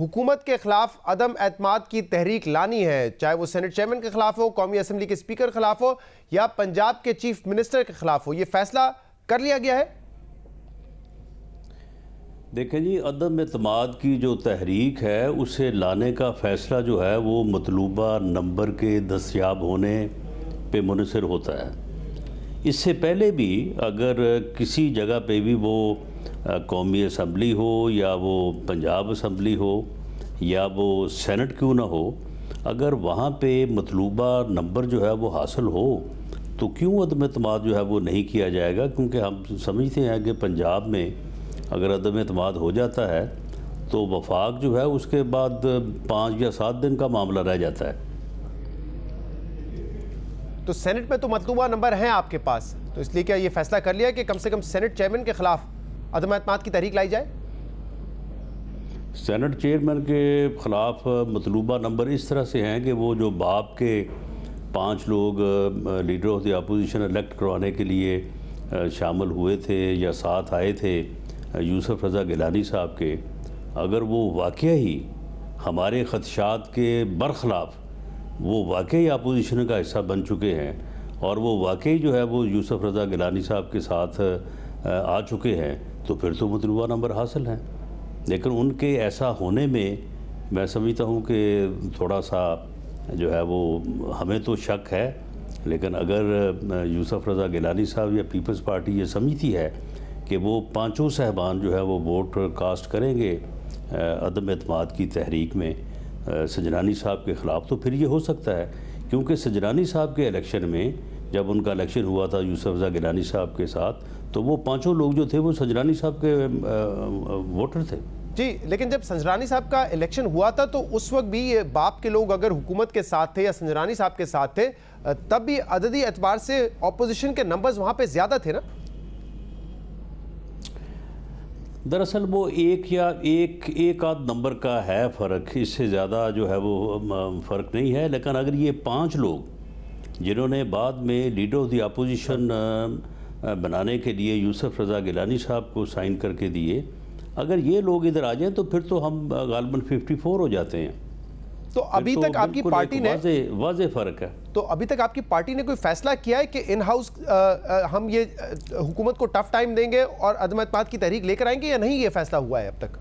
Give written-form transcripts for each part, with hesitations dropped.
حکومت کے خلاف عدم اعتماد کی تحریک لانی ہے، چاہے وہ سینٹ چیئرمین کے خلاف ہو، قومی اسمبلی کے اسپیکر کے خلاف ہو یا پنجاب کے چیف منسٹر کے خلاف ہو، یہ فیصلہ کر لیا گیا ہے؟ دیکھیں جی، عدم اعتماد کی جو تحریک ہے اسے لانے کا فیصلہ جو ہے وہ مطلوبہ نمبر کے دستیاب ہونے پہ منحصر ہوتا ہے۔ اس سے پہلے بھی اگر کسی جگہ پہ بھی وہ قومی اسمبلی ہو یا وہ پنجاب اسمبلی ہو یا وہ سینٹ کیوں نہ ہو، اگر وہاں پہ مطلوبہ نمبر جو ہے وہ حاصل ہو تو کیوں عدم اعتماد جو ہے وہ نہیں کیا جائے گا؟ کیونکہ ہم سمجھتے ہیں کہ پنجاب میں اگر عدم اعتماد ہو جاتا ہے تو وفاق جو ہے اس کے بعد 5 یا 7 دن کا معاملہ رہ جاتا ہے۔ تو سینٹ میں تو مطلوبہ نمبر ہیں آپ کے پاس، تو اس لیے کیا یہ فیصلہ کر لیا کہ کم سے کم سینٹ چیئرمین کے خلاف عدم اعتماد کی تحریک لائی جائے؟ سینٹ چیئرمین کے خلاف مطلوبہ نمبر اس طرح سے ہیں کہ وہ جو باپ کے 5 لوگ leader of the opposition elect کروانے کے لیے شامل ہوئے تھے یا ساتھ آئے تھے یوسف رضا گیلانی صاحب کے، اگر وہ واقعہ ہی ہمارے خدشات کے برخلاف وہ واقعی اپوزیشن کا حصہ بن چکے ہیں اور وہ واقعی جو ہے وہ یوسف رضا گیلانی صاحب کے ساتھ آ چکے ہیں تو پھر تو مطلوبہ نمبر حاصل ہیں۔ لیکن ان کے ایسا ہونے میں سمجھتا ہوں کہ تھوڑا سا جو ہے وہ ہمیں تو شک ہے، لیکن اگر یوسف رضا گیلانی صاحب یا پیپلز پارٹی یہ سمجھتی ہے کہ وہ 5 صاحبان جو ہے وہ ووٹ کاسٹ کریں گے عدم اعتماد کی تحریک میں سجنانی صاحب کے خلاف، تو پھر یہ ہو سکتا ہے، کیونکہ سجنانی صاحب کے الیکشن میں جب ان کا الیکشن ہوا تھا یوسف رضا گیلانی صاحب کے ساتھ تو وہ 5 لوگ جو تھے وہ سجنانی صاحب کے ووٹر تھے۔ جی، لیکن جب سنجرانی صاحب کا الیکشن ہوا تھا تو اس وقت بھی یہ باپ کے لوگ اگر حکومت کے ساتھ تھے یا سنجرانی صاحب کے ساتھ تھے تب بھی عددی اعتبار سے اپوزیشن کے نمبرز وہاں پہ زیادہ تھے نا؟ دراصل وہ ایک آدھ نمبر کا ہے فرق، اس سے زیادہ جو ہے وہ فرق نہیں ہے، لیکن اگر یہ 5 لوگ جنہوں نے بعد میں لیڈر آف دی اپوزیشن بنانے کے لیے یوسف رضا گیلانی صاحب کو سائن کر کے دیے، اگر یہ لوگ ادھر آ جائیں تو پھر تو ہم غالباً 54 ہو جاتے ہیں۔ تو ابھی تک آپ کی پارٹی نے واضح فرق ہے۔ تو ابھی تک آپ کی پارٹی نے کوئی فیصلہ کیا ہے کہ ان ہاؤس ہم یہ حکومت کو ٹف ٹائم دیں گے اور عدم اعتماد کی تحریک لے کر آئیں گے یا نہیں؟ یہ فیصلہ ہوا ہے اب تک؟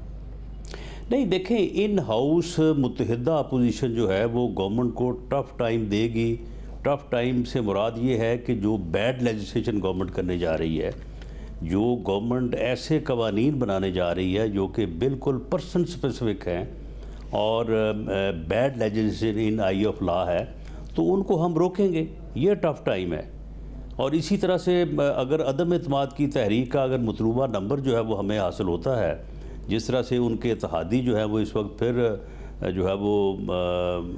نہیں، دیکھیں، ان ہاؤس متحدہ اپوزیشن جو ہے وہ گورنمنٹ کو ٹف ٹائم دے گی۔ ٹف ٹائم سے مراد یہ ہے کہ جو بیڈ لیجسلیشن گورنمنٹ کرنے جا رہی ہے، جو گورنمنٹ ایسے قوانین بنانے جا رہی ہے جو کہ بالکل پرسن سپیسیفک ہیں اور bad legislation in eye of law ہے، تو ان کو ہم روکیں گے۔ یہ ٹف ٹائم ہے۔ اور اسی طرح سے اگر عدم اعتماد کی تحریک کا اگر مطلوبہ نمبر جو ہے وہ ہمیں حاصل ہوتا ہے، جس طرح سے ان کے اتحادی جو ہے وہ اس وقت پھر جو ہے وہ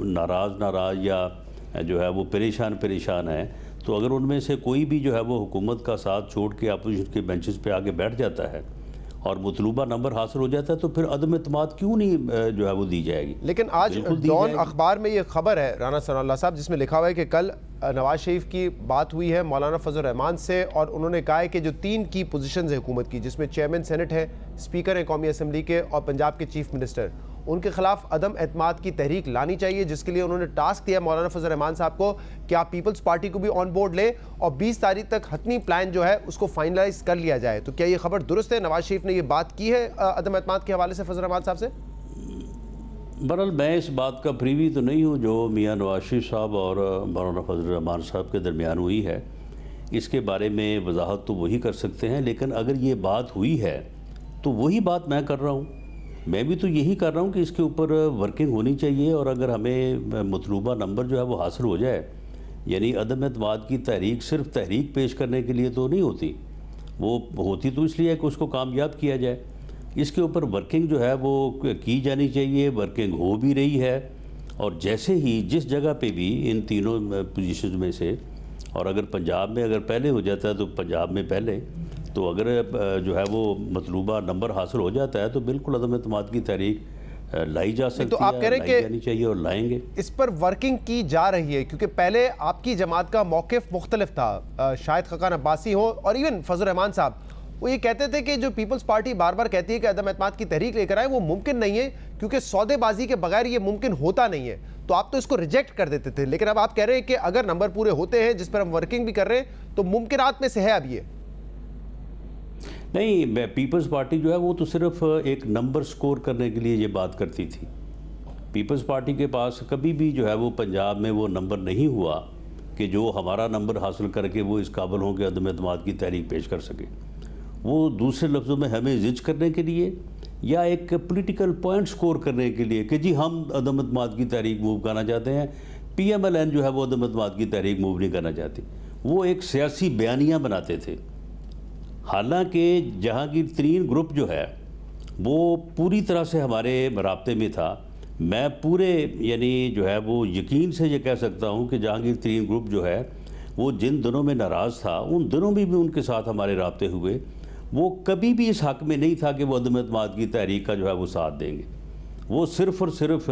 ناراض یا جو ہے وہ پریشان ہیں، تو اگر ان میں سے کوئی بھی جو ہے وہ حکومت کا ساتھ چھوڑ کے اپوزیشن کے بینچز پہ آگے بیٹھ جاتا ہے اور مطلوبہ نمبر حاصل ہو جاتا ہے تو پھر عدم اعتماد کیوں نہیں جو ہے وہ دی جائے گی؟ لیکن آج ڈان اخبار میں یہ خبر ہے رانا ثناء اللہ صاحب، جس میں لکھا ہوا ہے کہ کل نواز شریف کی بات ہوئی ہے مولانا فضل الرحمان سے اور انہوں نے کہا ہے کہ جو 3 کی پوزیشنز ہیں حکومت کی، جس میں چیئرمین سینٹ ہے، اسپیکر ہیں قومی اسمبلی کے اور پنجاب کے چیف منسٹر، ان کے خلاف عدم اعتماد کی تحریک لانی چاہیے، جس کے لیے انہوں نے ٹاسک دیا مولانا فضل الرحمان صاحب کو کہ آپ پیپلز پارٹی کو بھی آن بورڈ لیں اور 20 تاریخ تک حتمی پلان جو ہے اس کو فائنلائز کر لیا جائے۔ تو کیا یہ خبر درست ہے؟ نواز شریف نے یہ بات کی ہے عدم اعتماد کے حوالے سے فضل الرحمان صاحب سے؟ بہرحال میں اس بات کا پریوی تو نہیں ہوں جو میاں نواز شریف صاحب اور مولانا فضل الرحمان صاحب کے درمیان ہوئی ہے، اس کے بارے میں وضاحت تو وہی کر سکتے ہیں، لیکن اگر یہ بات ہوئی ہے تو وہی بات میں کر رہا ہوں۔ میں بھی تو یہی کر رہا ہوں کہ اس کے اوپر ورکنگ ہونی چاہیے، اور اگر ہمیں مطلوبہ نمبر جو ہے وہ حاصل ہو جائے، یعنی عدم اعتماد کی تحریک صرف تحریک پیش کرنے کے لیے تو نہیں ہوتی، وہ ہوتی تو اس لیے ہے کہ اس کو کامیاب کیا جائے۔ اس کے اوپر ورکنگ جو ہے وہ کی جانی چاہیے، ورکنگ ہو بھی رہی ہے، اور جیسے ہی جس جگہ پہ بھی ان تینوں پوزیشنز میں سے، اور اگر پنجاب میں اگر پہلے ہو جاتا ہے تو پنجاب میں پہلے، تو اگر جو ہے وہ مطلوبہ نمبر حاصل ہو جاتا ہے تو بالکل عدم اعتماد کی تحریک لائی جا سکتی ہے، لائی جانی چاہیے اور لائیں گے۔ اس پر ورکنگ کی جا رہی ہے کیونکہ پہلے آپ کی جماعت کا موقف مختلف تھا، شاہد خاقان عباسی ہو اور ایون فضل الرحمان صاحب، وہ یہ کہتے تھے کہ جو پیپلز پارٹی بار بار کہتی ہے کہ عدم اعتماد کی تحریک لے کر آئے وہ ممکن نہیں ہے کیونکہ سودے بازی کے بغیر یہ ممکن ہوتا نہیں ہے، تو آپ تو اس کو ریجیکٹ کر دیتے تھے، لیکن اب آپ کہہ رہے ہیں کہ اگر نمبر پورے ہوتے ہیں جس پر ہم ورکنگ بھی کر رہے ہیں تو ممکنات میں سے ہے اب یہ؟ نہیں، پیپلز پارٹی جو ہے وہ تو صرف ایک نمبر سکور کرنے کے لیے یہ بات کرتی تھی. پیپلز پارٹی کے پاس کبھی بھی جو ہے وہ پنجاب میں وہ نمبر نہیں ہوا کہ جو ہمارا نمبر حاصل کر کے وہ اس قابل ہوں کہ عدم اعتماد کی تحریک پیش کر سکے. وہ دوسرے لفظوں میں ہمیں زج کرنے کے لیے یا ایک پولیٹیکل پوائنٹ سکور کرنے کے لیے کہ جی ہم عدم اعتماد کی تحریک موو کرنا چاہتے ہیں، پی ایم ایل این جو ہے وہ عدم اعتماد کی تحریک موو نہیں کرنا چاہتی. وہ ایک سیاسی بیانیہ بناتے تھے. حالانکہ جہانگیر ترین گروپ جو ہے وہ پوری طرح سے ہمارے رابطے میں تھا. میں پورے یعنی جو ہے وہ یقین سے یہ کہہ سکتا ہوں کہ جہانگیر ترین گروپ جو ہے وہ جن دنوں میں ناراض تھا ان دنوں میں بھی ان کے ساتھ ہمارے رابطے ہوئے. وہ کبھی بھی اس حق میں نہیں تھا کہ وہ عدم اعتماد کی تحریک کا جو ہے وہ ساتھ دیں گے. وہ صرف اور صرف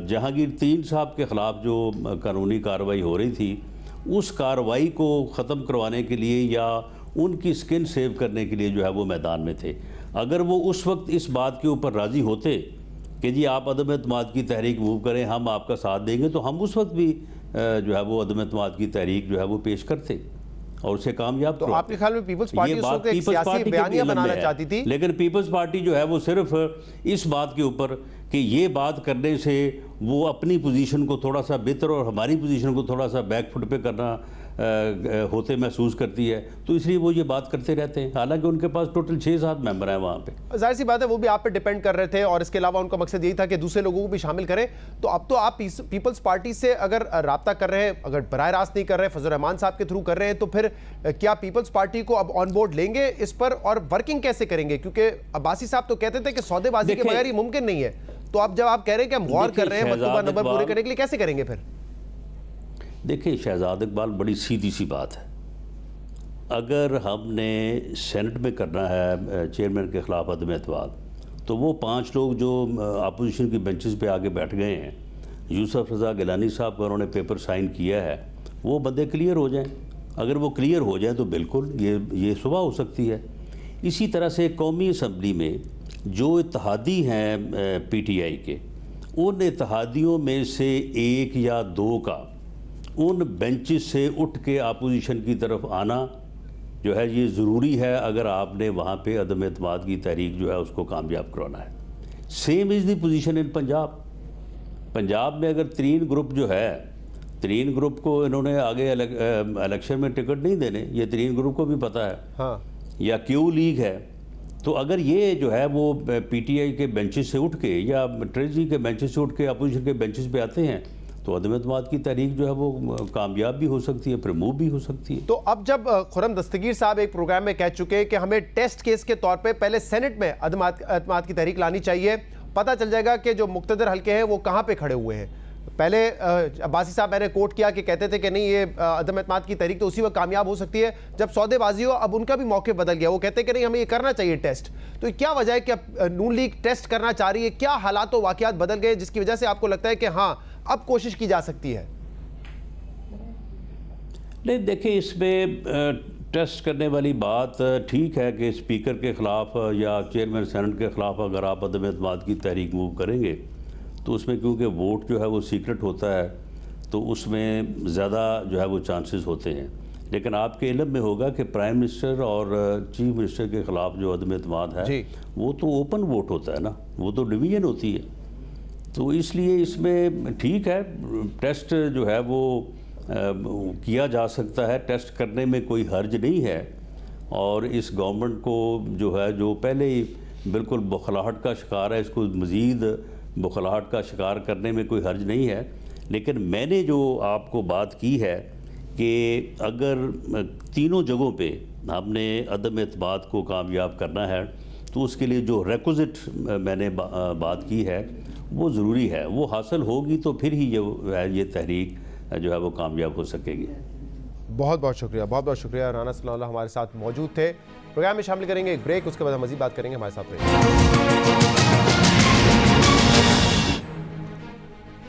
جہانگیر ترین صاحب کے خلاف جو قانونی کارروائی ہو رہی تھی اس کارروائی کو ختم کروانے کے لیے یا ان کی سکن سیو کرنے کے لیے جو ہے وہ میدان میں تھے. اگر وہ اس وقت اس بات کے اوپر راضی ہوتے کہ جی آپ عدم اعتماد کی تحریک موو کریں، ہم آپ کا ساتھ دیں گے، تو ہم اس وقت بھی جو ہے وہ عدم اعتماد کی تحریک جو ہے وہ پیش کرتے اور اسے کامیاب کرواتے. تو آپ کے خیال میں پیپلز پارٹی اس وقت ایک سیاسی بیانیہ بنانا چاہتی تھی، لیکن پیپلز پارٹی جو ہے وہ صرف اس بات کے اوپر کہ یہ بات کرنے سے وہ اپنی پوزیشن کو تھوڑا سا بہتر اور ہماری پوزیشن کو تھوڑا سا بیک فٹ پہ کرنا ہوتے محسوس کرتی ہے، تو اس لیے وہ یہ بات کرتے رہتے ہیں. حالانکہ ان کے پاس ٹوٹل 6-7 ممبر ہیں وہاں پہ. ظاہر سی بات ہے وہ بھی آپ پہ ڈیپینڈ کر رہے تھے اور اس کے علاوہ ان کا مقصد یہی تھا کہ دوسرے لوگوں کو بھی شامل کریں. تو اب تو آپ پیپلز پارٹی سے اگر رابطہ کر رہے ہیں، اگر براہ راست نہیں کر رہے، فضل الرحمان صاحب کے تھرو کر رہے ہیں، تو پھر کیا پیپلز پارٹی کو اب آن بورڈ لیں گے اس پر اور ورکنگ کیسے کریں گے؟ کیونکہ عباسی صاحب تو کہتے تھے کہ سودے بازی کے بغیر یہ ممکن نہیں ہے. تو اب جب آپ کہہ رہے ہیں کہ ہم غور کر رہے ہیں مطلوبہ نمبر پورے کرنے کے لیے، کیسے کریں گے پھر؟ دیکھیں شہزاد اقبال، بڑی سیدھی سی بات ہے. اگر ہم نے سینٹ میں کرنا ہے چیئرمین کے خلاف عدم اعتماد تو وہ 5 لوگ جو اپوزیشن کی بینچز پہ آگے بیٹھ گئے ہیں، یوسف رضا گیلانی صاحب کا انہوں نے پیپر سائن کیا ہے، وہ بندے کلیئر ہو جائیں. اگر وہ کلیئر ہو جائیں تو بالکل یہ صبح ہو سکتی ہے. اسی طرح سے قومی اسمبلی میں جو اتحادی ہیں پی ٹی آئی کے، ان اتحادیوں میں سے 1 یا 2 کا ان بینچز سے اٹھ کے اپوزیشن کی طرف آنا جو ہے یہ ضروری ہے اگر آپ نے وہاں پہ عدم اعتماد کی تحریک جو ہے اس کو کامیاب کروانا ہے. Same is the position in Punjab میں اگر ترین گروپ جو ہے، ترین گروپ کو انہوں نے آگے الیکشن میں ٹکٹ نہیں دینے، یہ ترین گروپ کو بھی پتہ ہے، یا کیو لیگ ہے. تو اگر یہ جو ہے وہ پی ٹی آئی کے بینچز سے اٹھ کے یا ٹریجری کے بینچز سے اٹھ کے اپوزیشن کے بینچز پہ آتے ہیں تو عدم اعتماد کی تحریک جو ہے وہ کامیاب بھی ہو سکتی ہے، پرومو بھی ہو سکتی ہے. تو اب جب خرم دستگیر صاحب ایک پروگرام میں کہہ چکے کہ ہمیں ٹیسٹ کیس کے طور پہ پہلے سینٹ میں عدم اعتماد کی تحریک لانی چاہیے، پتہ چل جائے گا کہ جو مقتدر حلقے ہیں وہ کہاں پہ کھڑے ہوئے ہیں. پہلے عباسی صاحب میں نے کوٹ کیا کہ کہتے تھے کہ نہیں یہ عدم اعتماد کی تحریک تو اسی وقت کامیاب ہو سکتی ہے جب سودے بازی ہو. اب ان کا بھی موقع بدل گیا، وہ کہتے ہیں کہ نہیں ہمیں یہ کرنا چاہیے ٹیسٹ. تو کیا وجہ ہے کہ اب نون لیگ ٹیسٹ کرنا چاہ رہی ہے؟ کیا حالات و واقعات بدل گئے جس کی وجہ سے آپ کو لگتا ہے کہ ہاں اب کوشش کی جا سکتی ہے؟ نہیں دیکھیں، اس میں ٹیسٹ کرنے والی بات ٹھیک ہے کہ اسپیکر کے خلاف یا چیئرمین سینٹ کے خلاف اگر آپ عدم اعتماد کی تحریک موو کریں گے تو اس میں کیونکہ ووٹ جو ہے وہ سیکرٹ ہوتا ہے تو اس میں زیادہ جو ہے وہ چانسز ہوتے ہیں. لیکن آپ کے علم میں ہوگا کہ پرائم منسٹر اور چیف منسٹر کے خلاف جو عدم اعتماد ہے وہ تو اوپن ووٹ ہوتا ہے نا، وہ تو ڈویژن ہوتی ہے. تو اس لیے اس میں ٹھیک ہے ٹیسٹ جو ہے وہ کیا جا سکتا ہے، ٹیسٹ کرنے میں کوئی حرج نہیں ہے. اور اس گورنمنٹ کو جو ہے جو پہلے ہی بالکل بخلاہٹ کا شکار ہے، اس کو مزید بخلاہٹ کا شکار کرنے میں کوئی حرج نہیں ہے. لیکن میں نے جو آپ کو بات کی ہے کہ اگر تینوں جگہوں پہ ہم نے عدم اعتماد کو کامیاب کرنا ہے تو اس کے لیے جو ریکوزٹ میں نے بات کی ہے وہ ضروری ہے، وہ حاصل ہوگی تو پھر ہی یہ تحریک جو ہے وہ کامیاب ہو سکے گی. بہت بہت شکریہ، بہت بہت شکریہ. رانا صلی اللہ ہمارے ساتھ موجود تھے. پروگرام میں شامل کریں گے ایک بریک، اس کے بعد ہم مزید بات کریں گے. ہمارے ساتھ رہیے.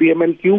PMLQ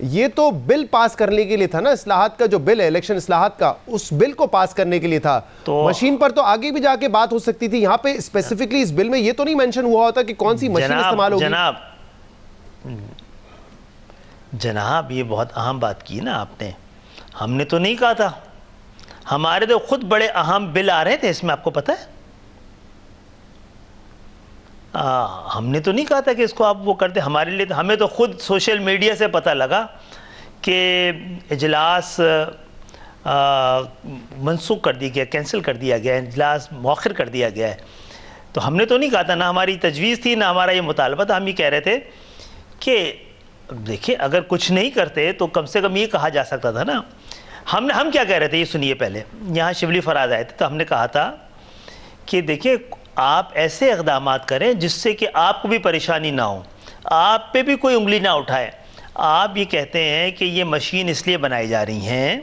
یہ تو بل پاس کرنے کے لیے تھا نا, اصلاحات کا جو بل ہے, الیکشن اصلاحات کا, اس بل کو پاس کرنے کے لیے تھا. مشین پر تو آگے بھی جا کے بات ہو سکتی تھی. یہاں پہ اسپیسیفکلی اس بل میں یہ تو نہیں مینشن ہوا ہوتا کہ کون سی مشین استعمال ہوگی. جناب یہ بہت اہم بات کی نا آپ نے. ہم نے تو نہیں کہا تھا, ہمارے تو خود بڑے اہم بل آ رہے تھے اس میں, آپ کو پتہ ہے. ہم نے تو نہیں کہا تھا کہ اس کو آپ وہ کرتے. ہمارے لیے ہمیں تو خود سوشل میڈیا سے پتہ لگا کہ اجلاس منسوخ کر دیا گیا, کینسل کر دیا گیا, اجلاس مؤخر کر دیا گیا ہے. تو ہم نے تو نہیں کہا تھا, نہ ہماری تجویز تھی نہ ہمارا یہ مطالبہ تھا. ہم یہ کہہ رہے تھے کہ دیکھیں اگر کچھ نہیں کرتے تو کم سے کم یہ کہا جا سکتا تھا نا. ہم کیا کہہ رہے تھے یہ سنیے. پہلے یہاں شبلی فراز آئے تھے تو ہم نے کہا تھا کہ دیکھیں آپ ایسے اقدامات کریں جس سے کہ آپ کو بھی پریشانی نہ ہو, آپ پہ بھی کوئی انگلی نہ اٹھائے. آپ یہ کہتے ہیں کہ یہ مشین اس لیے بنائی جا رہی ہیں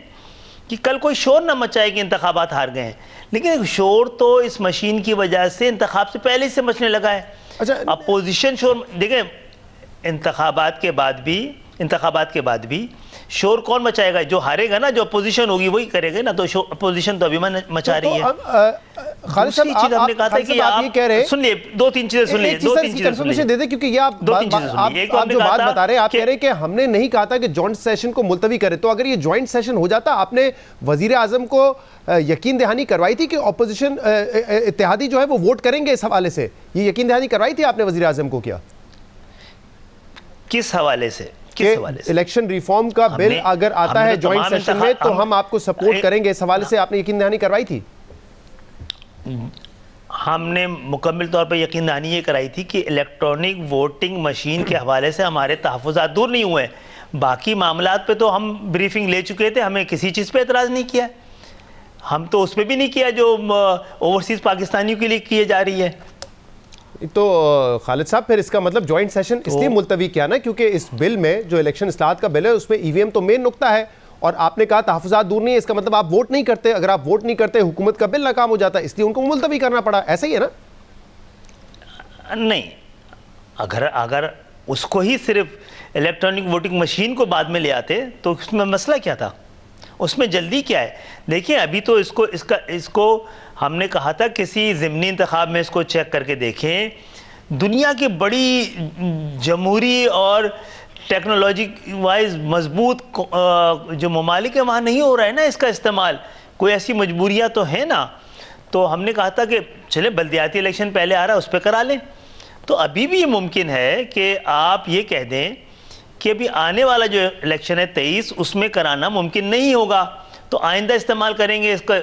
کہ کل کوئی شور نہ مچائے کہ انتخابات ہار گئے ہیں, لیکن شور تو اس مشین کی وجہ سے انتخاب سے پہلے سے مچنے لگا ہے. اپوزیشن شور, دیکھیں انتخابات کے بعد بھی شور کون مچائے گا؟ جو ہارے گا نا, جو اپوزیشن ہوگی وہی کرے گا نا. تو اپوزیشن تو ابھی مچا رہی ہے. خالد صاحب ہم نے کہا تھا کہ آپ یہ کہہ رہے ہیں, سن لیے دو تین چیزیں سن لیے, کنفرمیشن دے دیں کیونکہ یہ آپ جو بات بتا رہے ہیں, آپ کہہ رہے ہیں کہ ہم نے نہیں کہا تھا کہ جوائنٹ سیشن کو ملتوی کرے. تو اگر یہ جوائنٹ سیشن ہو جاتا, آپ نے وزیر اعظم کو یقین دہانی کروائی تھی کہ اپوزیشن اتحادی جو ہے وہ ووٹ کریں گے اس حوالے سے؟ یہ یقین دہانی کروائی تھی آپ نے وزیر اعظم کو؟ کیا کس حوالے سے؟ کہ الیکشن ریفارم کا بل اگر آتا ہے جوائنٹ سیشن میں تو ہم آپ کو سپورٹ کریں گے, اس حوالے سے آپ نے یقین دہانی کروائی تھی؟ ہم نے مکمل طور پر یقین دہانی یہ کرائی تھی کہ الیکٹرانک ووٹنگ مشین کے حوالے سے ہمارے تحفظات دور نہیں ہوئے. باقی معاملات پہ تو ہم بریفنگ لے چکے تھے, ہمیں کسی چیز پہ اعتراض نہیں کیا. ہم تو اس پہ بھی نہیں کیا جو اوورسیز پاکستانیوں کے لیے کیے جا رہی ہے. تو خالد صاحب پھر اس کا مطلب جوائنٹ سیشن اس لیے ملتوی کیا نا کیونکہ اس بل میں جو الیکشن اصلاحات کا بل ہے اس میں ای وی ایم تو مین نقطہ ہے, اور آپ نے کہا تحفظات دور نہیں ہے, اس کا مطلب آپ ووٹ نہیں کرتے. اگر آپ ووٹ نہیں کرتے حکومت کا بل ناکام ہو جاتا, اس لیے ان کو ملتوی کرنا پڑا. ایسا ہی ہے نا؟ نہیں, اگر اس کو ہی صرف الیکٹرانک ووٹنگ مشین کو بعد میں لے آتے تو اس میں مسئلہ کیا تھا؟ اس میں جلدی کیا ہے؟ دیکھیں ابھی تو اس کو ہم نے کہا تھا کسی ضمنی انتخاب میں اس کو چیک کر کے دیکھیں. دنیا کی بڑی جمہوری اور ٹیکنالوجی وائز مضبوط جو ممالک ہیں وہاں نہیں ہو رہا ہے نا اس کا استعمال. کوئی ایسی مجبوریاں تو ہیں نا. تو ہم نے کہا تھا کہ چلے بلدیاتی الیکشن پہلے آ رہا ہے اس پہ کرا لیں. تو ابھی بھی یہ ممکن ہے کہ آپ یہ کہہ دیں کہ ابھی آنے والا جو الیکشن ہے 23 اس میں کرانا ممکن نہیں ہوگا تو آئندہ استعمال کریں گے اس کا,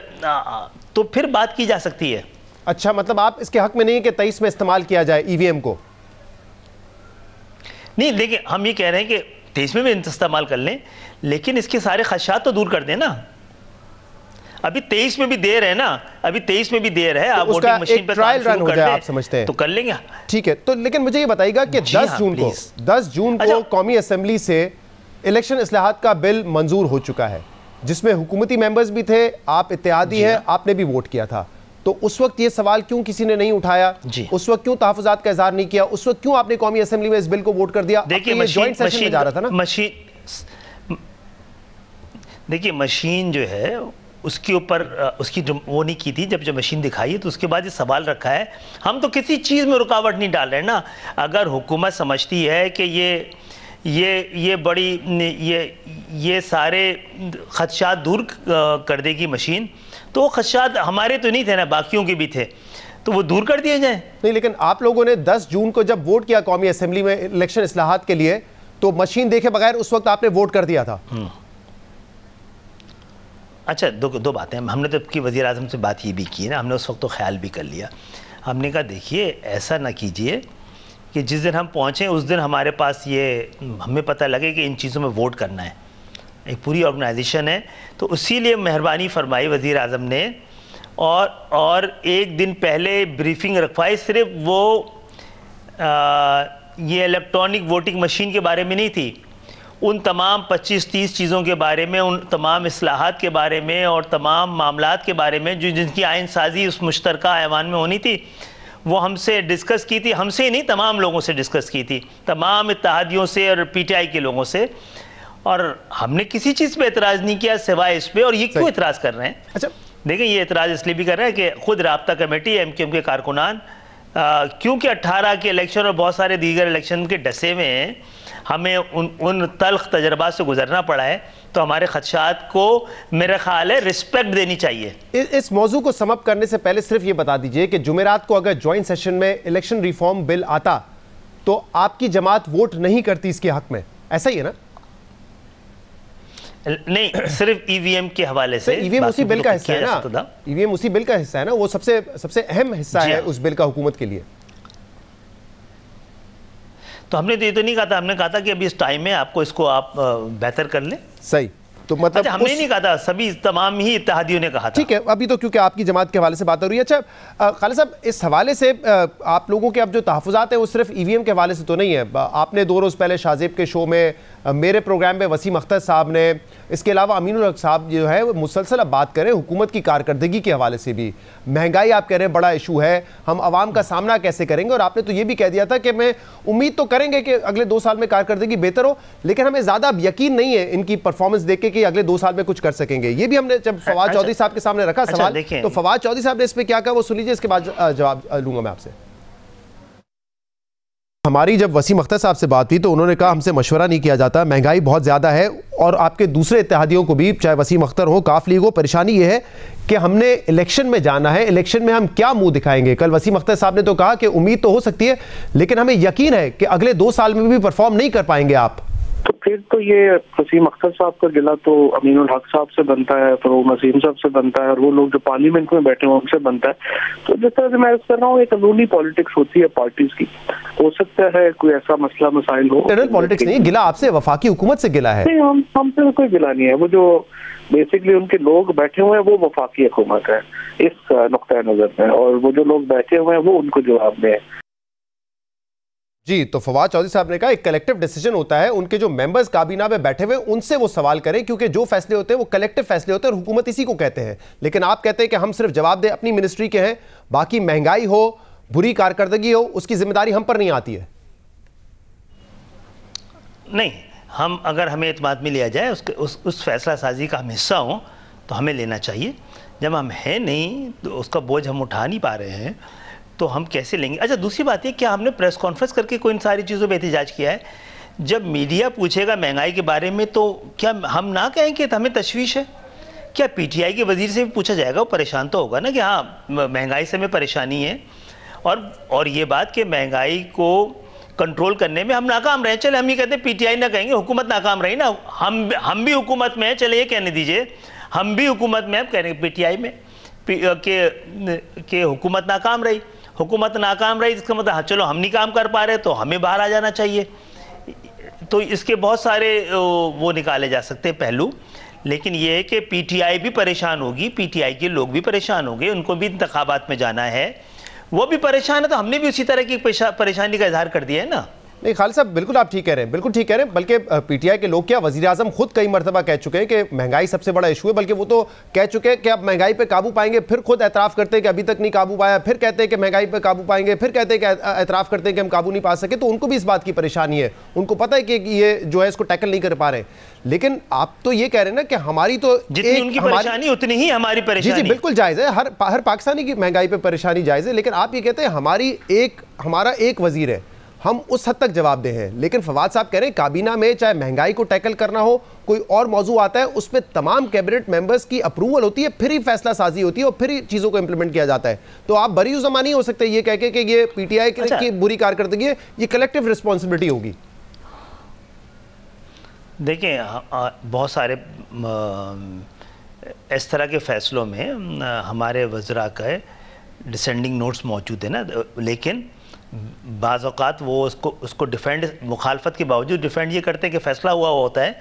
تو پھر بات کی جا سکتی ہے. اچھا, مطلب آپ اس کے حق میں نہیں کہ 23 میں استعمال کیا جائے ای وی ایم کو؟ نہیں, دیکھیں ہم یہ کہہ رہے ہیں کہ 23 میں بھی استعمال کر لیں, لیکن اس کے سارے خدشات تو دور کر دیں نا. ابھی 23 میں بھی دیر ہے نا, ابھی 23 میں بھی دیر ہے, آپ ووٹنگ مشین پہ ٹرائل رن ہو جائے آپ سمجھتے ہیں تو کر لیں گے. ٹھیک ہے, تو لیکن مجھے یہ بتائیے گا کہ 10 جون کو قومی اسمبلی سے الیکشن اصلاحات کا بل منظور ہو چکا ہے جس میں حکومتی ممبرز بھی تھے, آپ اتحادی ہیں, آپ نے بھی ووٹ کیا تھا. تو اس وقت یہ سوال کیوں کسی نے نہیں اٹھایا؟ اس وقت کیوں تحفظات کا اظہار نہیں کیا؟ اس وقت کیوں آپ نے قومی اسمبلی میں اس بل کو ووٹ کر دیا؟ دیکھیے مشین جو ہے اس کے اوپر اس کی وہ نہیں کی تھی, جب مشین دکھائی تو اس کے بعد یہ سوال رکھا ہے. ہم تو کسی چیز میں رکاوٹ نہیں ڈال رہے نا. اگر حکومت سمجھتی ہے کہ یہ بڑی یہ سارے خدشات دور کر دے گی مشین, تو وہ خدشات ہمارے تو نہیں تھے نا, باقیوں کے بھی تھے, تو وہ دور کر دیے جائیں. نہیں, لیکن آپ لوگوں نے 10 جون کو جب ووٹ کیا قومی اسمبلی میں الیکشن اصلاحات کے لیے تو مشین دیکھے بغیر اس وقت آپ نے ووٹ کر دیا تھا. اچھا, دو باتیں. ہم نے تو کی وزیر اعظم سے بات یہ بھی کی نا, ہم نے اس وقت تو خیال بھی کر لیا. ہم نے کہا دیکھیے ایسا نہ کیجئے کہ جس دن ہم پہنچیں اس دن ہمارے پاس ہمیں پتہ لگے کہ ان چیزوں میں ووٹ کرنا ہے. ایک پوری آرگنائزیشن ہے, تو اسی لیے مہربانی فرمائی وزیر اعظم نے, اور ایک دن پہلے بریفنگ رکھوائی. صرف وہ یہ الیکٹرانک ووٹنگ مشین کے بارے میں نہیں تھی, ان تمام 25-30 چیزوں کے بارے میں, ان تمام اصلاحات کے بارے میں اور تمام معاملات کے بارے میں جن کی آئین سازی اس مشترکہ ایوان میں ہونی تھی, وہ ہم سے ڈسکس کی تھی. ہم سے نہیں, تمام لوگوں سے ڈسکس کی تھی, تمام اتحادیوں سے اور پی ٹی آئی کے لوگوں سے. اور ہم نے کسی چیز پہ اعتراض نہیں کیا سوائے اس پہ. اور یہ کیوں اعتراض کر رہے ہیں؟ اچھا دیکھیں یہ اعتراض اس لیے بھی کر رہے ہیں کہ خود رابطہ کمیٹی ایم کیو ایم کے کارکنان کیونکہ 18 کے الیکشن اور بہت سارے دیگر الیکشن کے ڈسے میں ہیں, ہمیں ان تلخ تجربات سے گزرنا پڑا ہے, تو ہمارے خدشات کو میرا خیال ہے رسپیکٹ دینی چاہیے. اس موضوع کو سم اپ کرنے سے پہلے صرف یہ بتا دیجئے کہ جمعرات کو اگر جوائنٹ سیشن میں الیکشن ریفارم بل آتا تو آپ کی جماعت ووٹ نہیں کرتی اس کے حق میں, ایسا ہی ہے نا؟ نہیں, صرف ای وی ایم کے حوالے سے. ای وی ایم اسی بل کا حصہ ہے نا, ای وی ایم اسی بل کا حصہ ہے نا, وہ سب سے اہم حصہ ہے اس بل کا حکومت کے لیے. تو ہم نے تو یہ تو نہیں کہا تھا, ہم نے کہا تھا کہ ابھی اس ٹائم میں آپ کو اس کو آپ بہتر کر لیں. صحیح, تو مطلب ہم نے نہیں کہا تھا, سبھی تمام ہی اتحادیوں نے کہا تھا. ٹھیک ہے, ابھی تو کیونکہ آپ کی جماعت کے حوالے سے بات ہو رہی ہے. اچھا خالد صاحب, اس حوالے سے آپ لوگوں کے اب جو تحفظات ہیں وہ صرف ای وی ایم کے حوالے سے تو نہیں ہے. آپ نے 2 روز پہلے شاہزیب کے شو میں, میرے پروگرام میں وسیم اختر صاحب نے, اس کے علاوہ امین الحق صاحب جو ہے وہ مسلسل اب بات کریں حکومت کی کارکردگی کے حوالے سے بھی. مہنگائی آپ کہہ رہے ہیں بڑا ایشو ہے, ہم عوام کا سامنا کیسے کریں گے, اور آپ نے تو یہ بھی کہہ دیا تھا کہ میں امید تو کریں گے کہ اگلے 2 سال میں کارکردگی بہتر ہو, لیکن ہمیں زیادہ اب یقین نہیں ہے ان کی پرفارمنس دیکھ کے کہ اگلے 2 سال میں کچھ کر سکیں گے. یہ بھی ہم نے جب فواد چودھری صاحب کے سامنے رکھا سوال, تو فواد چودھری صاحب نے اس پہ کیا کہا وہ سن لیجیے, اس کے بعد جواب لوں گا میں آپ سے. ہماری جب وسیم اختر صاحب سے بات ہوئی تو انہوں نے کہا ہم سے مشورہ نہیں کیا جاتا, مہنگائی بہت زیادہ ہے, اور آپ کے دوسرے اتحادیوں کو بھی, چاہے وسیم اختر ہو, کاف لیگ ہو, پریشانی یہ ہے کہ ہم نے الیکشن میں جانا ہے, الیکشن میں ہم کیا منہ دکھائیں گے. کل وسیم اختر صاحب نے تو کہا کہ امید تو ہو سکتی ہے لیکن ہمیں یقین ہے کہ اگلے 2 سال میں بھی پرفارم نہیں کر پائیں گے آپ. تو پھر تو یہ وسیم اختر صاحب کا گلہ تو امین الحق صاحب سے بنتا ہے, فروغ نسیم صاحب سے بنتا ہے, اور وہ لوگ جو پارلیمنٹ میں بیٹھے ہیں ان سے بنتا ہے. تو جس طرح سے میں کر رہا ہوں, ایک قانونی پالیٹکس ہوتی ہے پارٹیز کی, ہو سکتا ہے کوئی ایسا مسئلہ مسائل ہو. انٹرنل پالیٹکس نہیں, گلہ آپ سے وفاقی حکومت سے گلہ ہے. نہیں, ہم سے کوئی گلہ نہیں ہے. وہ جو بیسکلی ان کے لوگ بیٹھے ہوئے ہیں وہ وفاقی حکومت ہے اس نقطۂ نظر میں, اور وہ جو لوگ بیٹھے ہوئے ہیں وہ ان کو جواب دیں. جی, تو فواد چودھری صاحب نے کہا ایک کلیکٹیو ڈیسیجن ہوتا ہے, ان کے جو ممبرز کابینہ میں بیٹھے ہوئے ان سے وہ سوال کریں, کیونکہ جو فیصلے ہوتے ہیں وہ کلیکٹیو فیصلے ہوتے ہیں اور حکومت اسی کو کہتے ہیں. لیکن آپ کہتے ہیں کہ ہم صرف جواب دیں اپنی منسٹری کے ہیں, باقی مہنگائی ہو, بری کارکردگی ہو, اس کی ذمہ داری ہم پر نہیں آتی ہے. نہیں, ہم اگر ہمیں اعتماد میں لیا جائے اس فیصلہ سازی کا ہم حصہ ہوں تو ہمیں لینا چاہیے. جب ہم ہیں نہیں تو اس کا بوجھ ہم اٹھا نہیں پا رہے ہیں تو ہم کیسے لیں گے. اچھا دوسری بات یہ, کیا ہم نے پریس کانفرنس کر کے کوئی ان ساری چیزوں پہ احتجاج کیا ہے؟ جب میڈیا پوچھے گا مہنگائی کے بارے میں تو کیا ہم نہ کہیں کہ ہمیں تشویش ہے؟ کیا پی ٹی آئی کے وزیر سے بھی پوچھا جائے گا, وہ پریشان تو ہوگا نا کہ ہاں مہنگائی سے ہمیں پریشانی ہے, اور یہ بات کہ مہنگائی کو کنٹرول کرنے میں ہم ناکام رہے. چلے ہم یہ کہتے ہیں پی ٹی آئی نہ کہیں گے, حکومت ناکام رہی نا, ہم بھی حکومت میں ہیں, چلے یہ کہنے دیجئے ہم بھی حکومت میں, اب کہہ رہے ہیں پی ٹی آئی میں کہ حکومت ناکام رہی. حکومت ناکام رہی اس کا مطلب چلو ہم نہیں کام کر پا رہے تو ہمیں باہر آ جانا چاہیے. تو اس کے بہت سارے وہ نکالے جا سکتے ہیں پہلو, لیکن یہ ہے کہ پی ٹی آئی بھی پریشان ہوگی, پی ٹی آئی کے لوگ بھی پریشان ہوں گے, ان کو بھی انتخابات میں جانا ہے, وہ بھی پریشان ہے, تو ہم نے بھی اسی طرح کی پریشانی کا اظہار کر دیا ہے نا. نہیں خالد صاحب, بالکل آپ ٹھیک کہہ رہے ہیں, بالکل ٹھیک کہہ رہے ہیں. بلکہ پی ٹی آئی کے لوگ کیا, وزیر اعظم خود کئی مرتبہ کہہ چکے ہیں کہ مہنگائی سب سے بڑا ایشو ہے, بلکہ وہ تو کہہ چکے ہیں کہ اب مہنگائی پہ قابو پائیں گے, پھر خود اعتراف کرتے ہیں کہ ابھی تک نہیں قابو پایا, پھر کہتے ہیں کہ مہنگائی پہ قابو پائیں گے, پھر کہتے ہیں کہ اعتراف کرتے ہیں کہ ہم قابو نہیں پا سکے. تو ان کو بھی اس بات کی پریشانی ہے, ان کو پتہ ہے کہ یہ جو ہے اس کو ٹیکل نہیں کر پا رہے. لیکن آپ تو یہ کہہ رہے ہیں نا کہ ہماری تو جتنی ان کی پریشانی اتنی ہی ہماری پریشانی. جی بالکل جائز ہے, ہر پاکستانی کی مہنگائی پہ پریشانی جائز ہے, لیکن آپ یہ کہتے ہیں ہمارا ایک وزیر ہے, ہم اس حد تک جواب دہ ہیں. لیکن فواد صاحب کہہ رہے ہیں کابینہ میں چاہے مہنگائی کو ٹیکل کرنا ہو, کوئی اور موضوع آتا ہے, اس پہ تمام کیبنٹ ممبرز کی اپروول ہوتی ہے, پھر ہی فیصلہ سازی ہوتی ہے اور پھر ہی چیزوں کو امپلیمنٹ کیا جاتا ہے. تو آپ بری زمانی نہیں ہو سکتے یہ کہہ کے کہ یہ پی ٹی آئی کی بری کارکردگی ہے, یہ کلیکٹیو رسپانسبلٹی ہوگی. دیکھیں بہت سارے اس طرح کے فیصلوں میں ہمارے وزراء کا ڈسینڈنگ نوٹس موجود ہیں نا, لیکن بعض اوقات وہ اس کو ڈیفینڈ, مخالفت کے باوجود ڈیفینڈ یہ کرتے ہیں کہ فیصلہ ہوا ہوتا ہے.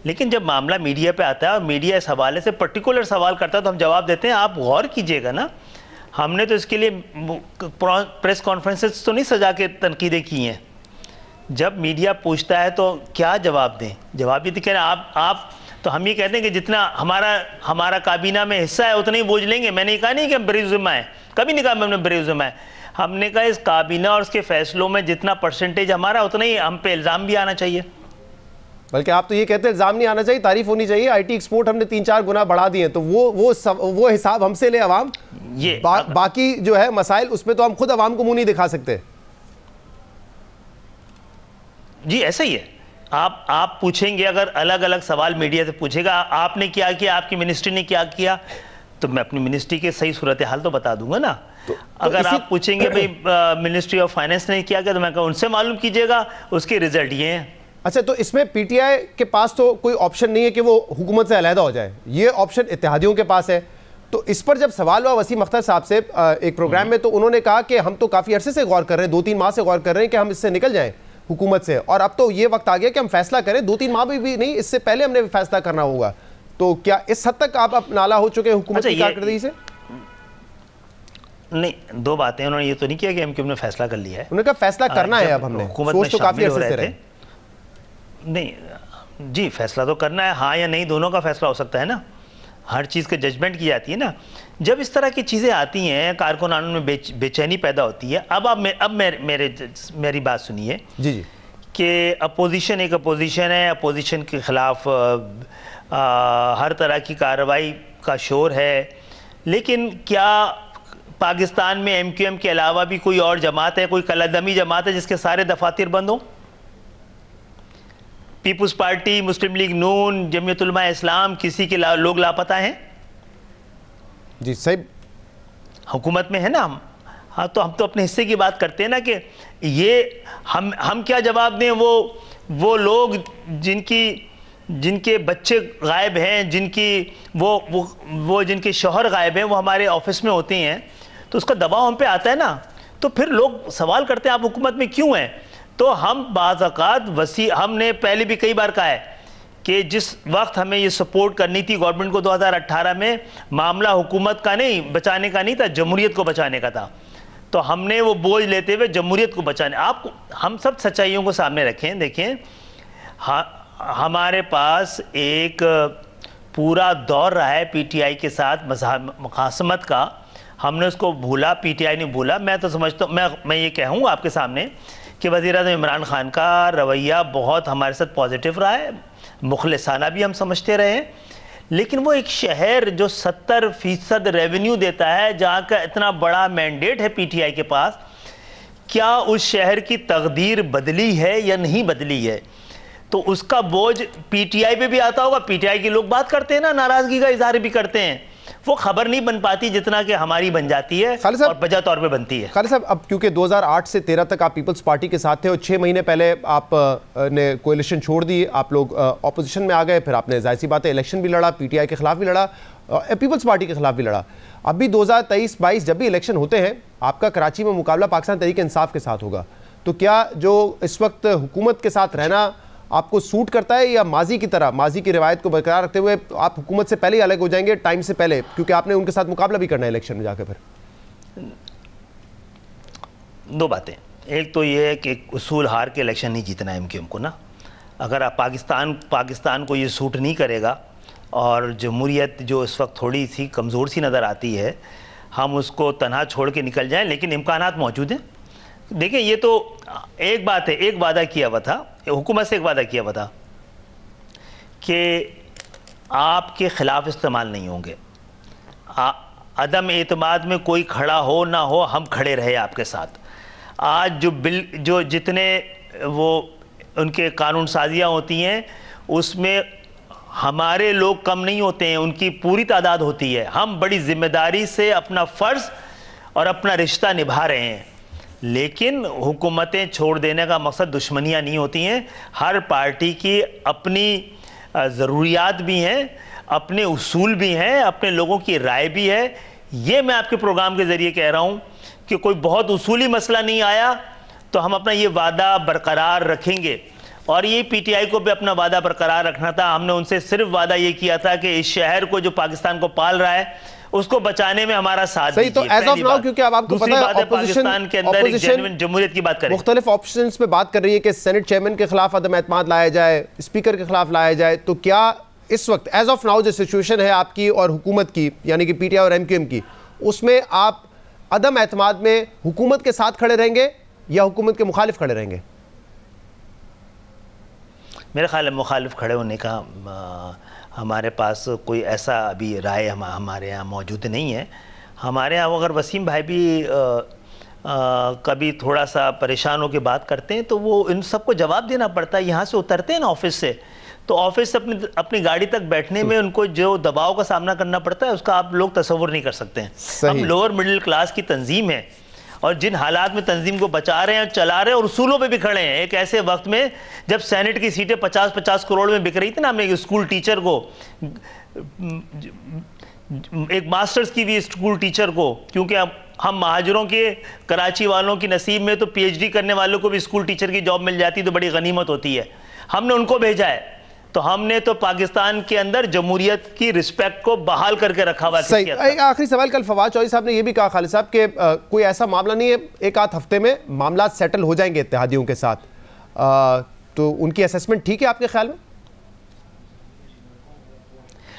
لیکن جب معاملہ میڈیا پہ آتا ہے اور میڈیا اس حوالے سے پرٹیکولر سوال کرتا ہے تو ہم جواب دیتے ہیں. آپ غور کیجئے گا نا, ہم نے تو اس کے لیے پریس کانفرنسز تو نہیں سجا کے تنقیدیں کی ہیں. جب میڈیا پوچھتا ہے تو کیا جواب دیں؟ جواب یہ کہہ رہے ہیں آپ تو ہم یہ کہتے ہیں کہ جتنا ہمارا کابینہ میں حصہ ہے اتنا ہی بوجھ لیں گے. میں نے کہا نہیں کہ ہم بری ذمہ ہیں, کبھی نہیں کہا ہم نے بری ذمہ ہے. ہم نے کہا اس کابینہ اور اس کے فیصلوں میں جتنا پرسنٹیج ہمارا اتنا ہی ہم پہ الزام بھی آنا چاہیے. بلکہ آپ تو یہ کہتے ہیں الزام نہیں آنا چاہیے، تعریف ہونی چاہیے، آئی ٹی ایکسپورٹ ہم نے 3-4 گنا بڑھا دیے ہیں، تو وہ حساب ہم سے لے عوام، باقی جو ہے مسائل اس میں تو ہم خود عوام کو منہ نہیں دکھا سکتے. جی ایسا ہی ہے. آپ پوچھیں گے، اگر الگ الگ سوال میڈیا سے پوچھے گا آپ نے کیا کیا، آپ کی منسٹری نے کیا کیا، تو میں اپنی منسٹری کے صحیح صورتحال تو بتا دوں گا نا. اگر آپ پوچھیں گے بھئی منسٹری آف فائنینس نے کیا کیا، تو میں کہا ان سے معلوم کیجئے گا، اس کے ریزلٹ یہ ہیں. اچھا، تو اس میں پی ٹی آئی کے پاس تو کوئی آپشن نہیں ہے کہ وہ حکومت سے علیحدہ ہو جائے، یہ آپشن اتحادیوں کے پاس ہے. تو اس پر جب سوال ہوا وسیم اختر صاحب سے ایک پروگرام میں، تو انہوں نے کہا کہ ہم تو کافی عرصے سے غور کر رہے ہیں، 2-3 ماہ سے غور کر رہے ہیں کہ ہم اس سے نکل جائیں حکومت سے، اور اب تو یہ وقت آ گیا کہ ہم فیصلہ کریں. 2-3 ماہ بھی نہیں، اس سے پہلے ہم نے فیصلہ کرنا ہوگا. تو کیا اس حد تک آپ اب نالا ہو چکے حکومت کی کارکردگی سے؟ نہیں، 2 باتیں. انہوں نے یہ تو نہیں کیا کہ ایم کیو ایم نے فیصلہ کر لیا ہے. انہوں نے کہا فیصلہ کرنا ہے اب ہم نے، سوچ تو کافی عرصے سے رہے. نہیں جی، فیصلہ تو کرنا ہے، ہاں یا نہیں دونوں کا فیصلہ ہو سکتا ہے نا. ہر چیز کے ججمنٹ کی جاتی ہے نا. جب اس طرح کی چیزیں آتی ہیں کارکنانوں میں بے چینی پیدا ہوتی ہے. اب میری بات سنیے جی کہ اپوزیشن ایک اپوزیشن ہے، اپوزیشن کے خلاف ہر طرح کی کارروائی کا شور ہے، لیکن کیا پاکستان میں ایم کیو ایم کے علاوہ بھی کوئی اور جماعت ہے، کوئی کلادمی جماعت ہے جس کے سارے دفاتر بند ہوں؟ پیپلز پارٹی، مسلم لیگ نون، جمعیت علماء اسلام، کسی کے لوگ لاپتہ ہیں؟ جی صحیح. حکومت میں ہے نا ہم. ہاں تو ہم تو اپنے حصے کی بات کرتے ہیں نا، کہ یہ ہم کیا جواب دیں وہ لوگ جن کے بچے غائب ہیں، جن کے شوہر غائب ہیں، وہ ہمارے آفس میں ہوتے ہیں، تو اس کا دباؤ ہم پہ آتا ہے نا. تو پھر لوگ سوال کرتے ہیں آپ حکومت میں کیوں ہیں؟ تو ہم بعض اوقات ہم نے پہلے بھی کئی بار کہا ہے کہ جس وقت ہمیں یہ سپورٹ کرنی تھی گورنمنٹ کو 2018 میں، معاملہ حکومت کا نہیں بچانے کا نہیں تھا، جمہوریت کو بچانے کا تھا. تو ہم نے وہ بوجھ لیتے ہوئے جمہوریت کو بچانے. ہم سب سچائیوں کو سامنے رکھیں. دیکھیں ہمارے پاس ایک پورا دور رہا ہے پی ٹی آئی کے ساتھ مخاصمت کا. ہم نے اس کو بھولا، پی ٹی آئی نے بھولا. میں تو سمجھتا ہوں، میں یہ کہوں آپ کے سامنے کہ وزیر اعظم عمران خان کا رویہ بہت ہمارے ساتھ پازیٹیو رہا ہے، مخلصانہ بھی ہم سمجھتے رہے ہیں. لیکن وہ ایک شہر جو 70% ریونیو دیتا ہے، جہاں کا اتنا بڑا مینڈیٹ ہے پی ٹی آئی کے پاس، کیا اس شہر کی تقدیر بدلی ہے یا نہیں بدلی ہے؟ تو اس کا بوجھ پی ٹی آئی پہ بھی آتا ہوگا. پی ٹی آئی کے لوگ بات کرتے ہیں نا، ناراضگی کا اظہار بھی کرتے ہیں. وہ خبر نہیں بن پاتی جتنا کہ ہماری بن جاتی ہے اور بجا طور پہ بنتی ہے. خالد صاحب، اب کیونکہ 2008 سے 13 تک آپ پیپلز پارٹی کے ساتھ تھے، اور 6 مہینے پہلے آپ نے کولیشن چھوڑ دی، آپ لوگ اپوزیشن میں آ گئے، پھر آپ نے ظاہر سی بات ہے الیکشن بھی لڑا، پی ٹی آئی کے خلاف بھی لڑا، پیپلز پارٹی کے خلاف بھی لڑا. اب بھی 2023-22 جب بھی الیکشن ہوتے ہیں، آپ کا کراچی میں مقابلہ پاکستان تحریک انصاف کے ساتھ ہوگا. تو کیا جو اس وقت حکومت کے ساتھ رہنا آپ کو سوٹ کرتا ہے، یا ماضی کی طرح ماضی کی روایت کو برقرار رکھتے ہوئے آپ حکومت سے پہلے ہی الگ ہو جائیں گے ٹائم سے پہلے، کیونکہ آپ نے ان کے ساتھ مقابلہ بھی کرنا ہے الیکشن میں جا کے؟ پھر 2 باتیں. ایک تو یہ ہے کہ اصول ہار کے الیکشن نہیں جیتنا ہے ایم کیو ایم کو نا. اگر آپ پاکستان کو یہ سوٹ نہیں کرے گا، اور جمہوریت جو اس وقت تھوڑی سی کمزور سی نظر آتی ہے، ہم اس کو تنہا چھوڑ کے نکل جائیں، لیکن امکانات موجود ہیں. دیکھیں یہ تو ایک بات ہے، ایک وعدہ کیا ہوا تھا حکومت سے، ایک وعدہ کیا ہوا تھا کہ آپ کے خلاف استعمال نہیں ہوں گے. عدم اعتماد میں کوئی کھڑا ہو نہ ہو، ہم کھڑے رہے آپ کے ساتھ. آج جو جتنے وہ ان کے قانون سازیاں ہوتی ہیں، اس میں ہمارے لوگ کم نہیں ہوتے ہیں، ان کی پوری تعداد ہوتی ہے. ہم بڑی ذمہ داری سے اپنا فرض اور اپنا رشتہ نبھا رہے ہیں. لیکن حکومتیں چھوڑ دینے کا مقصد دشمنیاں نہیں ہوتی ہیں. ہر پارٹی کی اپنی ضروریات بھی ہیں، اپنے اصول بھی ہیں، اپنے لوگوں کی رائے بھی ہے. یہ میں آپ کے پروگرام کے ذریعے کہہ رہا ہوں کہ کوئی بہت اصولی مسئلہ نہیں آیا تو ہم اپنا یہ وعدہ برقرار رکھیں گے. اور یہ پی ٹی آئی کو بھی اپنا وعدہ برقرار رکھنا تھا. ہم نے ان سے صرف وعدہ یہ کیا تھا کہ اس شہر کو جو پاکستان کو پال رہا ہے، اس کو بچانے میں ہمارا ساتھ دیجیے. صحیح. تو ایز آف ناؤ، کیونکہ اب آپ کو پتہ ہے پاکستان کے اندر ایک جینوئن جمہوریت کی بات کریں، مختلف آپشنز پہ بات کر رہی ہے کہ سینٹ چیئرمین کے خلاف عدم اعتماد لایا جائے، اسپیکر کے خلاف لایا جائے. تو کیا اس وقت ایز آف ناؤ جو سچویشن ہے آپ کی اور حکومت کی، یعنی کہ پی ٹی آئی اور ایم کیو ایم کی، اس میں آپ عدم اعتماد میں حکومت کے ساتھ کھڑے رہیں گے یا حکومت کے مخالف کھڑے رہیں گے؟ میرا خیال ہے مخالف کھڑے ہونے کا ہمارے پاس کوئی ایسا ابھی رائے ہمارے یہاں موجود نہیں ہے. ہمارے یہاں اگر وسیم بھائی بھی کبھی تھوڑا سا پریشان ہو کے بات کرتے ہیں تو وہ ان سب کو جواب دینا پڑتا ہے. یہاں سے اترتے ہیں نا آفس سے, تو آفس سے اپنی گاڑی تک بیٹھنے میں ان کو جو دباؤ کا سامنا کرنا پڑتا ہے اس کا آپ لوگ تصور نہیں کر سکتے ہیں. ہم لوور مڈل کلاس کی تنظیم ہے اور جن حالات میں تنظیم کو بچا رہے ہیں اور چلا رہے ہیں اور اصولوں پہ بھی کھڑے ہیں. ایک ایسے وقت میں جب سینٹ کی سیٹیں 50-50 کروڑ میں بک رہی تھی نا, ہم نے ایک اسکول ٹیچر کو, ایک ماسٹرز کی بھی اسکول ٹیچر کو, کیونکہ ہم مہاجروں کے کراچی والوں کی نصیب میں تو پی ایچ ڈی کرنے والوں کو بھی اسکول ٹیچر کی جاب مل جاتی تو بڑی غنیمت ہوتی ہے. ہم نے ان کو بھیجا ہے, تو ہم نے تو پاکستان کے اندر جمہوریت کی رسپیکٹ کو بحال کر کے رکھا ہوا. صحیح. ایک آخری سوال, کل فواد چودھری صاحب نے یہ بھی کہا خالد صاحب کہ کوئی ایسا معاملہ نہیں ہے, ایک آدھ ہفتے میں معاملات سیٹل ہو جائیں گے اتحادیوں کے ساتھ, تو ان کی اسیسمنٹ ٹھیک ہے آپ کے خیال میں؟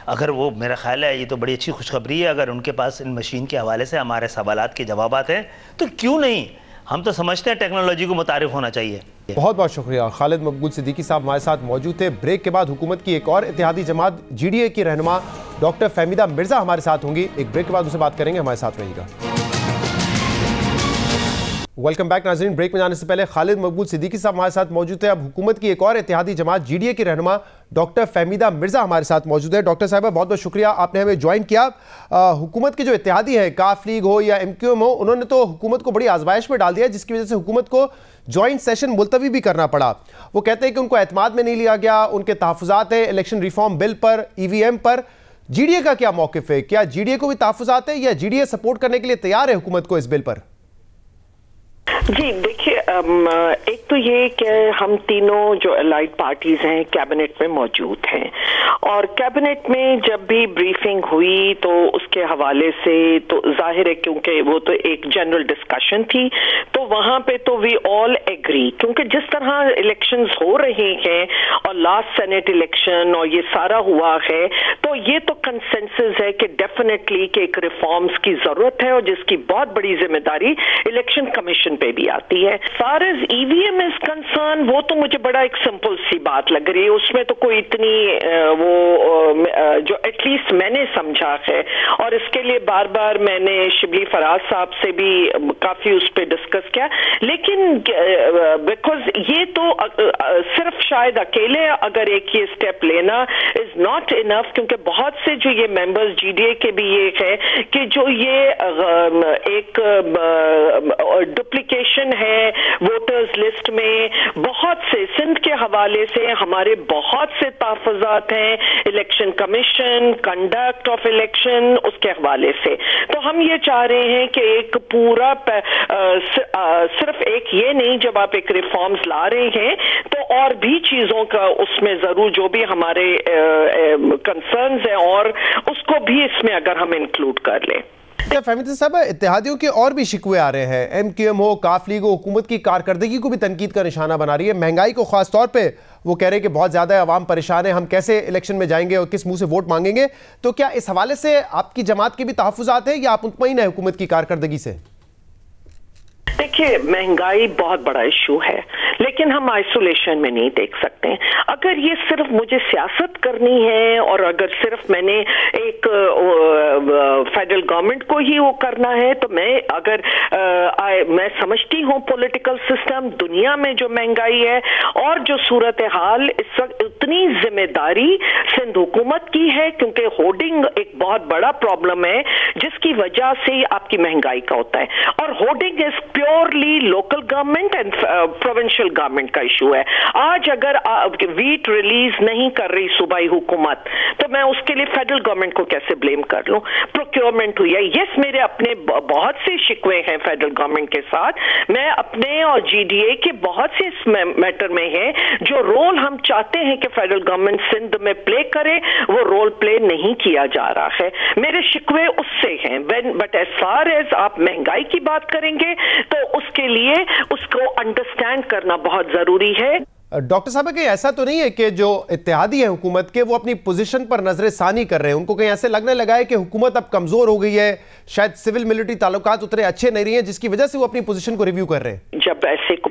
اگر وہ, میرا خیال ہے یہ تو بڑی اچھی خوشخبری ہے, اگر ان کے پاس ان مشین کے حوالے سے ہمارے سوالات کے جوابات ہیں تو کیوں نہیں. ہم تو سمجھتے ہیں ٹیکنالوجی کو متعارف ہونا چاہیے. بہت بہت شکریہ. خالد مقبول صدیقی صاحب ہمارے ساتھ موجود تھے. بریک کے بعد حکومت کی ایک اور اتحادی جماعت جی ڈی اے کی رہنما ڈاکٹر فہمیدہ مرزا ہمارے ساتھ ہوں گی. ایک بریک کے بعد ان سے بات کریں گے, ہمارے ساتھ رہیے گا. ویلکم بیک ناظرین. بریک میں جانے سے پہلے خالد مقبول صدیقی صاحب ہمارے ساتھ موجود ہیں. اب حکومت کی ایک اور اتحادی جماعت جی ڈی اے کی رہنما ڈاکٹر فہمیدہ مرزا ہمارے ساتھ موجود ہے. ڈاکٹر صاحبہ بہت بہت شکریہ, آپ نے ہمیں جوائن کیا. حکومت کے جو اتحادی ہیں, کاف لیگ ہو یا ایم کیو ایم ہو, انہوں نے تو حکومت کو بڑی آزمائش میں ڈال دیا, جس کی وجہ سے حکومت کو جوائنٹ سیشن ملتوی بھی کرنا پڑا. وہ کہتے ہیں کہ ان کو اعتماد میں نہیں لیا گیا, ان کے تحفظات ہیں الیکشن ریفارم بل پر, ای وی ایم پر. جی ڈی اے کا کیا موقف ہے؟ کیا جی ڈی اے کو بھی تحفظات ہیں یا جی ڈی اے سپورٹ کرنے کے لیے تیار ہے حکومت کو اس بل پر؟ جی دیکھیے، ایک تو یہ کہ ہم تینوں جو الائڈ پارٹیز ہیں کیبنٹ میں موجود ہیں، اور کیبنٹ میں جب بھی بریفنگ ہوئی تو اس کے حوالے سے تو ظاہر ہے کیونکہ وہ تو ایک جنرل ڈسکشن تھی، تو وہاں پہ تو وی آل ایگری، کیونکہ جس طرح الیکشنز ہو رہے ہیں اور لاسٹ سینٹ الیکشن اور یہ سارا ہوا ہے، تو یہ تو کنسنسس ہے کہ ڈیفینیٹلی کہ ایک ریفارمز کی ضرورت ہے، اور جس کی بہت بڑی ذمہ داری الیکشن کمیشن پہ بھی آتی ہے. Far as E V M is concern, وہ تو مجھے بڑا ایک سمپل سی بات لگ رہی ہے، اس میں تو کوئی اتنی وہ جو ایٹ لیسٹ میں نے سمجھا ہے، اور اس کے لیے بار بار میں نے شبلی فراز صاحب سے بھی کافی اس پہ ڈسکس کیا، لیکن بیکاز یہ تو صرف شاید اکیلے اگر ایک یہ اسٹیپ لینا از ناٹ انف، کیونکہ بہت سے جو یہ ممبرز جی ڈی اے کے بھی یہ ہے کہ جو یہ ایک ڈپلیکیشن ہے ووٹرز لسٹ میں، بہت سے سندھ کے حوالے سے ہمارے بہت سے تحفظات ہیں، election commission, conduct of election, اس کے حوالے سے. تو ہم یہ چاہ رہے ہیں کہ ایک پورا صرف ایک یہ نہیں، جب آپ ایک ریفارمز لا رہے ہیں تو اور بھی چیزوں کا اس میں ضرور جو بھی ہمارے کنسرنز ہیں اور اس کو بھی اس میں اگر ہم انکلوڈ کر لیں. فہمیدہ صاحب، اتحادیوں کے اور بھی شکوے آ رہے ہیں، ایم کیو ایم ہو، کاف لیگ ہو، حکومت کی کارکردگی کو بھی تنقید کا نشانہ بنا رہی ہے، مہنگائی کو خاص طور پہ وہ کہہ رہے ہیں کہ بہت زیادہ عوام پریشان ہے، ہم کیسے الیکشن میں جائیں گے اور کس منہ سے ووٹ مانگیں گے. تو کیا اس حوالے سے آپ کی جماعت کے بھی تحفظات ہیں یا آپ مطمئن ہیں حکومت کی کارکردگی سے؟ دیکھیے، مہنگائی بہت بڑا ایشو ہے، لیکن ہم آئسولیشن میں نہیں دیکھ سکتے. اگر یہ صرف مجھے سیاست کرنی ہے اور اگر صرف میں نے ایک فیڈرل گورنمنٹ کو ہی وہ کرنا ہے، تو میں سمجھتی ہوں پولیٹیکل سسٹم دنیا میں جو مہنگائی ہے اور جو صورتحال اس وقت، اتنی ذمہ داری سندھ حکومت کی ہے، کیونکہ ہوڈنگ ایک بہت بڑا پرابلم ہے جس کی وجہ سے آپ کی مہنگائی کا ہوتا ہے، اور hoarding is purely local government and provincial government کا ایشو ہے. آج اگر ویٹ ریلیز نہیں کر رہی صوبائی حکومت، تو میں اس کے لیے فیڈرل گورنمنٹ کو کیسے بلیم کر لوں؟ پروکیورمنٹ ہوئی ہے، یس میرے اپنے بہت سے شکوے ہیں فیڈرل گورنمنٹ کے ساتھ، میں اپنے اور جی ڈی اے کے بہت سے اس میٹر میں ہیں، جو رول ہم چاہتے ہیں کہ فیڈرل گورنمنٹ سندھ میں پلے کرے وہ رول پلے نہیں کیا جا رہا ہے. میرے شکوے اس سے ہیں، بٹ ایز فار ایز آپ مہنگائی کی بات کریں گے تو اس کے لیے اس کو انڈرسٹینڈ کرنا بہت ضروری ہے. ڈاکٹر صاحب، کہ ایسا تو نہیں ہے کہ جو اتحادی ہیں حکومت کے وہ اپنی پوزیشن پر نظر ثانی کر رہے ہیں؟ ان کو کہیں ایسے لگنے لگا ہے کہ حکومت اب کمزور ہو گئی ہے، شاید سول ملٹری تعلقات اتنے اچھے نہیں رہی ہیں، جس کی وجہ سے وہ اپنی پوزیشن کو ریویو کر رہے ہیں؟ جب ایسے کو